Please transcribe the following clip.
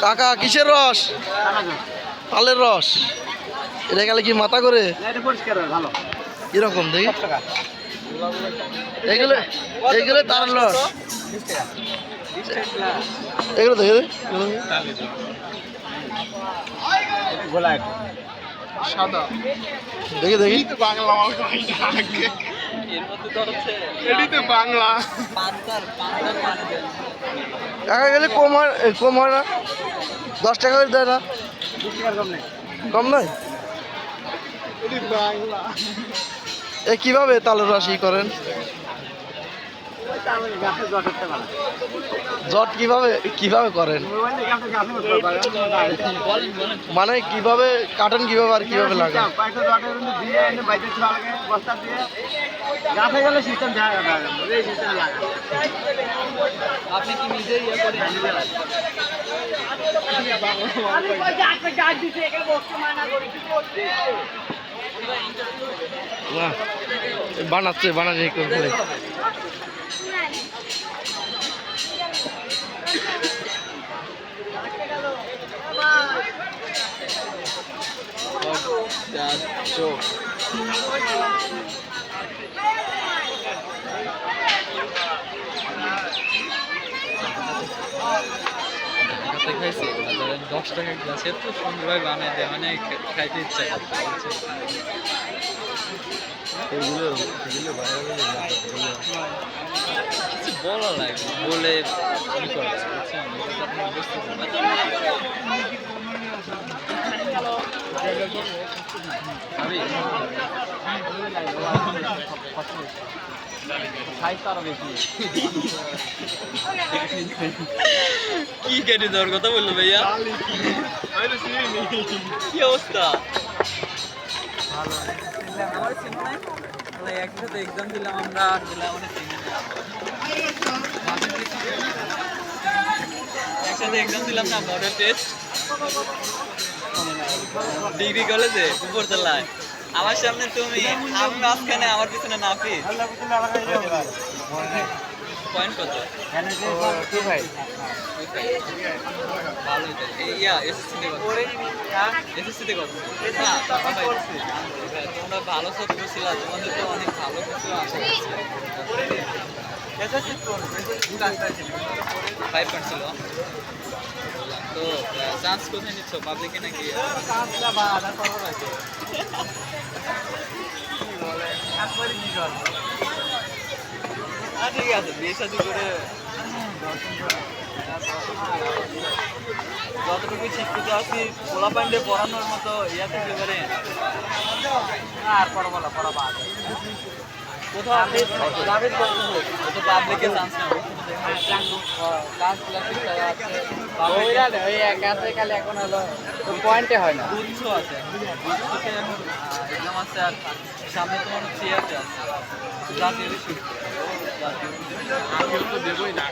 কাকা কিসের রস? তালের রস। এটা গেলে কি মাথা করে? কিরকম দেখি? এগুলো এগুলো তালের রস। এগুলো দেখে সাদা দেখি দেখি বাংলা বাংলা টাকা গেলে কম হয় না? 10 টাকা করে দেয় না? কম নয়? বাংলা এ কিভাবে তালের রস করেন? জট কিভাবে করেন? মানে কিভাবে কাটেন, কিভাবে আর কিভাবে লাগান? আপনি কি নিজেই বানাচ্ছে করে খাইছি 10 টাকা গ্লাস এত সুন্দরভাবে বানিয়ে দেয়, মানে খাইতে ইচ্ছা করছে। কিছু বলা লাগে বলে কি করা যায়, বুঝছেন? এটা তো আপনি বুঝতে কি কেটে দেওয়ার কথা বললো ভাইয়া? কি অবস্থা? আমার চিন্তা নাই, একসাথে এক্সাম দিলাম আমরা, একসাথে এক্সাম দিলাম না, মডেল টেস্ট ডিগ্রি কলেজে উপরতলায়। আমার সামনে তুমি, আমি মাঝখানে, আমার পিছনে নাফিস। পয়েন্ট কত? ভালো এসএসসিতে কত? তোমরা ভালো ছাত্র ছিল, তোমাদের তো অনেক ভালো কিছু আশা করছি। 5 ছিল। তো চান্স কোথায় নিচ্ছ, পাবলিকে নাকি? ঠিক আছে, বিয়ে শাদী করে যতটুকু শিক্ষিত আছি পোলা পান্ডে পড়ানোর মতো ইয়াতে পারে আর পড়া কোথাও পাবলিকে চান্স নেব। এখন হলো পয়েন্টে হয় না, বুঝছো আছে এক্সাম আছে, আর সামনে তোমার সিয়াতে আছে, জাতীয় দেবই না।